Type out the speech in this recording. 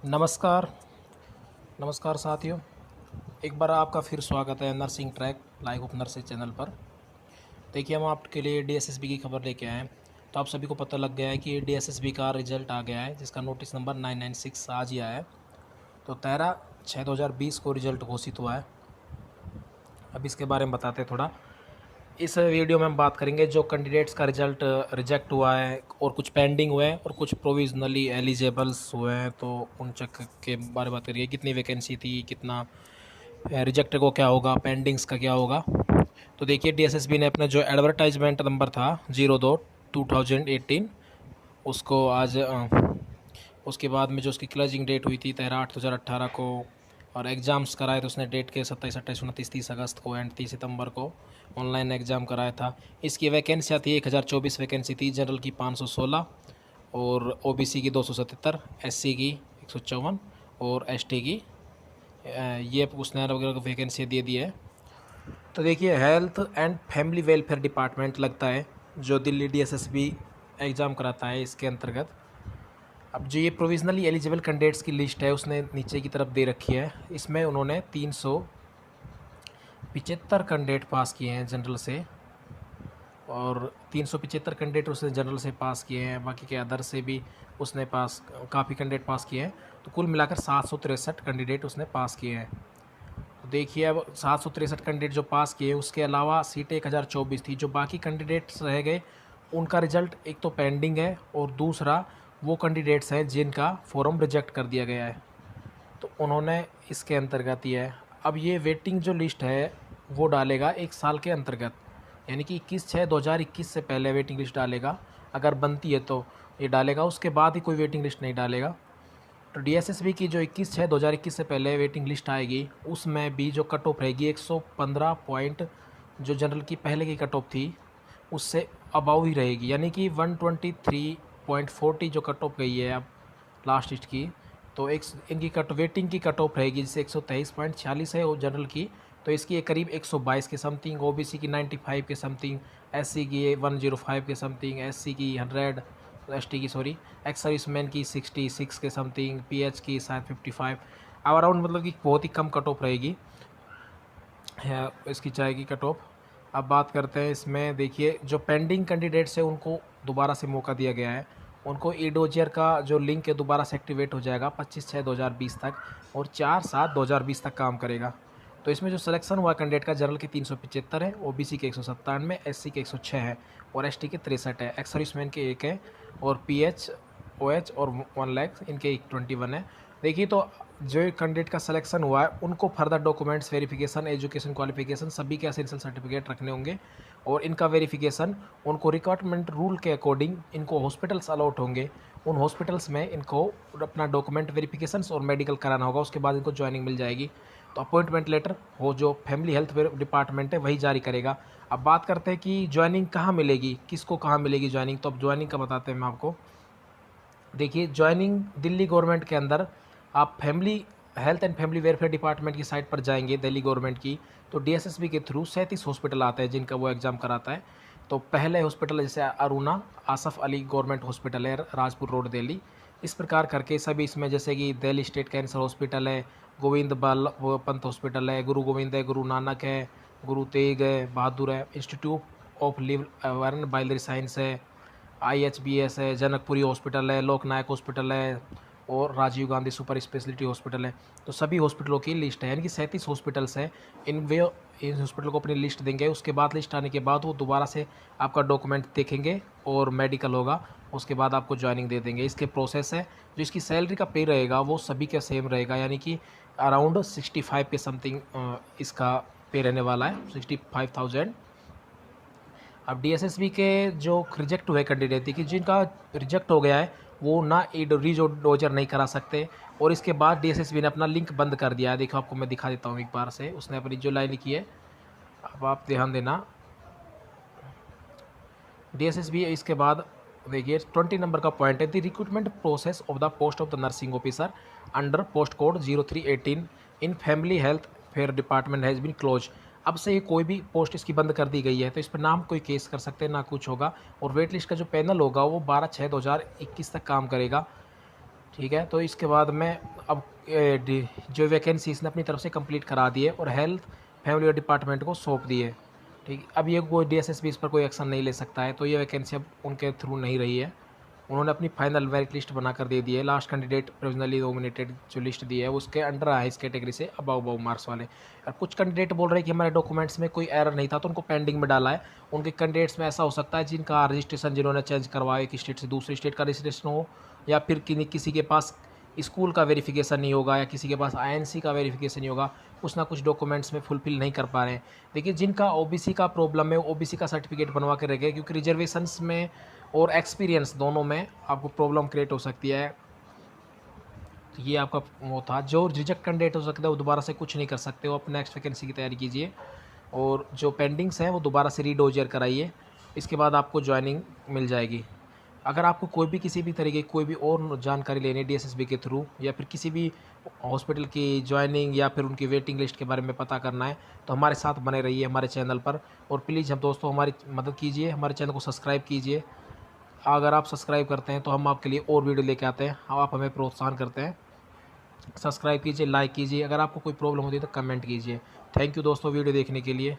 नमस्कार। नमस्कार साथियों, एक बार आपका फिर स्वागत है nursing track live of nursing channel पर। देखिए, हम आपके लिए डीएसएसबी की खबर लेके आए हैं। तो आप सभी को पता लग गया है कि डीएसएसबी का रिजल्ट आ गया है, जिसका नोटिस नंबर 996 आज ही आया है। तो 13/6/2020 को रिजल्ट घोषित हुआ है। अब इसके बारे में बताते हैं थोड़ा। इस वीडियो में हम बात करेंगे जो कैंडिडेट्स का रिजल्ट रिजेक्ट हुआ है और कुछ पेंडिंग हुए हैं और कुछ प्रोविजनली एलिजिबल्स हुए हैं, तो उन चेक के बारे में बात करिए। कितनी वैकेंसी थी, कितना रिजेक्ट को क्या होगा, पेंडिंग्स का क्या होगा। तो देखिए, डीएसएसबी ने अपना जो एडवर्टाइजमेंट नंबर था 02/2018 उसको आज उसके बाद में जो उसकी क्लोजिंग डेट हुई थी 13/8/2018 को, और एग्ज़ाम्स कराए तो उसने डेट के 27, 28, 29, 30 अगस्त को एंड 30 सितंबर को ऑनलाइन एग्ज़ाम कराया था। इसकी वैकेंसियाँ थी 1024 वैकेंसी थी, जनरल की 516 और ओबीसी की 277, एससी की 154 और एसटी की ये उसने अलग अलग वैकेंसी दे दी है। तो देखिए, health and family welfare department लगता है जो दिल्ली डीएसएसबी एग्ज़ाम कराता है इसके अंतर्गत। अब जो ये प्रोविजनली एलिजिबल कैंडिडेट्स की लिस्ट है उसने नीचे की तरफ दे रखी है। इसमें उन्होंने 375 कैंडिडेट पास किए हैं जनरल से, और 375 कैंडिडेट उसने जनरल से पास किए हैं, बाकी के अदर से भी उसने काफ़ी कैंडिडेट पास किए हैं। तो कुल मिलाकर 763 कैंडिडेट उसने पास किए हैं। तो देखिए, अब 763 कैंडिडेट जो पास किए, उसके अलावा सीटें 1024 थी। जो बाकी कैंडिडेट्स रह गए उनका रिजल्ट एक तो पेंडिंग है, और दूसरा वो कैंडिडेट्स हैं जिनका फॉर्म रिजेक्ट कर दिया गया है, तो उन्होंने इसके अंतर्गत ही है। अब ये वेटिंग जो लिस्ट है वो डालेगा 1 साल के अंतर्गत, यानी कि 21/6/2021 से पहले वेटिंग लिस्ट डालेगा। अगर बनती है तो ये डालेगा, उसके बाद ही कोई वेटिंग लिस्ट नहीं डालेगा। तो डीएसएसबी की जो 21/6/2021 से पहले वेटिंग लिस्ट आएगी, उसमें भी जो कट ऑफ रहेगी 115 पॉइंट, जो जनरल की पहले की कट ऑफ थी उससे अबाव ही रहेगी, यानी कि 123.40 जो कट ऑफ गई है अब लास्ट लिस्ट की। तो एक इनकी वेटिंग की कट ऑफ रहेगी, जैसे 123.46 है वो जनरल की, तो इसकी करीब 122 के समथिंग, ओबीसी की 95 के समथिंग, एससी की 105 के समथिंग, एससी की 100, एसटी की सॉरी, एक्स सर्विसमैन की 66 के समथिंग, पीएच की शायद 55 अराउंड, मतलब कि बहुत ही कम कट ऑफ रहेगी है इसकी जाएगी कट ऑफ। अब बात करते हैं इसमें। देखिए, जो पेंडिंग कैंडिडेट्स हैं उनको दोबारा से मौका दिया गया है। उनको ईडोजियर का जो लिंक है दोबारा से एक्टिवेट हो जाएगा 25/6/2020 तक, और 4/7/2020 तक काम करेगा। तो इसमें जो सिलेक्शन हुआ कैंडिडेट का, जनरल के 375 है, ओबीसी के 197, एससी के 106 है और एसटी के 63 है, एक्स सर्विसमैन के 1 है, और पीएच, ओएच और 1 लाख इनके 21 है। देखिए, तो जो कैंडिडेट का सिलेक्शन हुआ है उनको further documents verification, education qualification सभी के एसेंशियल सर्टिफिकेट रखने होंगे, और इनका वेरिफिकेशन उनको रिक्वायरमेंट रूल के अकॉर्डिंग इनको हॉस्पिटल्स अलॉट होंगे, उन हॉस्पिटल्स में इनको अपना डॉक्यूमेंट वेरिफिकेशंस और मेडिकल कराना होगा, उसके बाद इनको ज्वाइनिंग मिल जाएगी। तो अपॉइंटमेंट लेटर हो जो फैमिली हेल्थ डिपार्टमेंट है वही जारी करेगा। अब बात करते हैं कि ज्वाइनिंग कहाँ मिलेगी, किसको कहाँ मिलेगी ज्वाइनिंग। तो अब ज्वाइनिंग का बताते हैं हम आपको। देखिए, ज्वाइनिंग दिल्ली गवर्नमेंट के अंदर आप family health and family welfare department की साइट पर जाएंगे दिल्ली गवर्नमेंट की, तो डीएसएसबी के थ्रू 37 हॉस्पिटल आते हैं जिनका वो एग्ज़ाम कराता है। तो पहले हॉस्पिटल जैसे अरुणा आसफ़ अली गवर्नमेंट हॉस्पिटल है, राजपुर रोड दिल्ली। इस प्रकार करके सभी इसमें, जैसे कि दिल्ली स्टेट कैंसर हॉस्पिटल है, गोविंद बाल वो पंत हॉस्पिटल है, गुरु गोविंद है, गुरु नानक है, गुरु तेग है, बहादुर है, institute of live and biology science है, आईएचबीएस है, जनकपुरी हॉस्पिटल है, लोकनायक हॉस्पिटल है, और Rajiv Gandhi super speciality hospital है। तो सभी हॉस्पिटलों की लिस्ट है, यानी कि 37 हॉस्पिटल्स हैं। इन हॉस्पिटल को अपनी लिस्ट देंगे, उसके बाद लिस्ट आने के बाद वो दोबारा से आपका डॉक्यूमेंट देखेंगे और मेडिकल होगा, उसके बाद आपको ज्वाइनिंग दे देंगे। इसके प्रोसेस है। जो इसकी सैलरी का पे रहेगा वो सभी का सेम रहेगा, यानी कि अराउंड 65 के समथिंग इसका पे रहने वाला है, 65,000। अब डीएसएसबी के जो रिजेक्ट हुए कैंडिडेट थी, कि जिनका रिजेक्ट हो गया है वो ना रीडोजर नहीं करा सकते, और इसके बाद डीएसएसबी ने अपना लिंक बंद कर दिया है। देखो, आपको मैं दिखा देता हूँ एक बार से, उसने अपनी जो लाइन लिखी है, अब आप ध्यान देना। डीएसएसबी इसके बाद देखिए 20 नंबर का पॉइंट है, the recruitment process of the post of the nursing officer under post code 0318 in family health fair department has been close. अब से ये कोई भी पोस्ट इसकी बंद कर दी गई है, तो इस पर ना हम कोई केस कर सकते हैं ना कुछ होगा। और वेट लिस्ट का जो पैनल होगा वो 12/6/2021 तक काम करेगा। ठीक है। तो इसके बाद में अब जो वैकेंसी इसने अपनी तरफ से कंप्लीट करा दी है और हेल्थ फैमिली डिपार्टमेंट को सौंप दी है। ठीक, अब ये कोई DSSB इस पर कोई एक्शन नहीं ले सकता है, तो ये वैकेंसी अब उनके थ्रू नहीं रही है। उन्होंने अपनी फाइनल मेरिट लिस्ट बनाकर दे दी है। लास्ट कैंडिडेट प्रोविजनली नॉमिनेटेड जो लिस्ट दी है उसके अंडर है इस कैटेगरी से अबव मार्क्स वाले। और कुछ कैंडिडेट बोल रहे हैं कि हमारे डॉक्यूमेंट्स में कोई एरर नहीं था तो उनको पेंडिंग में डाला है। उनके कैंडिडेट्स में ऐसा हो सकता है जिनका रजिस्ट्रेशन जिन्होंने चेंज करवाया एक स्टेट से दूसरी स्टेट का रजिस्ट्रेशन हो, या फिर किसी के पास स्कूल का वेरिफिकेशन नहीं होगा, या किसी के पास INC का वेरिफिकेशन नहीं होगा, कुछ ना कुछ डॉक्यूमेंट्स में फुलफिल नहीं कर पा रहे हैं। देखिए, जिनका OBC का प्रॉब्लम है OBC का सर्टिफिकेट बनवा के रखे, क्योंकि रिजर्वेशंस में और एक्सपीरियंस दोनों में आपको प्रॉब्लम क्रिएट हो सकती है। तो ये आपका वो था। जो रिजेक्ट कैंडिडेट हो सकता है वो दोबारा से कुछ नहीं कर सकते हो, अपने नेक्स्ट वैकेंसी की तैयारी कीजिए, और जो पेंडिंग्स हैं वो दोबारा से रीडोजर कराइए। इसके बाद आपको ज्वाइनिंग मिल जाएगी। अगर आपको कोई भी किसी भी तरीके की कोई भी और जानकारी लेनी है DSSB के थ्रू, या फिर किसी भी हॉस्पिटल की ज्वाइनिंग या फिर उनकी वेटिंग लिस्ट के बारे में पता करना है, तो हमारे साथ बने रहिए हमारे चैनल पर। और प्लीज़ हम दोस्तों हमारी मदद कीजिए, हमारे चैनल को सब्सक्राइब कीजिए। अगर आप सब्सक्राइब करते हैं तो हम आपके लिए और वीडियो लेके आते हैं, आप हमें प्रोत्साहन करते हैं। सब्सक्राइब कीजिए, लाइक कीजिए, अगर आपको कोई प्रॉब्लम होती है तो कमेंट कीजिए। थैंक यू दोस्तों वीडियो देखने के लिए।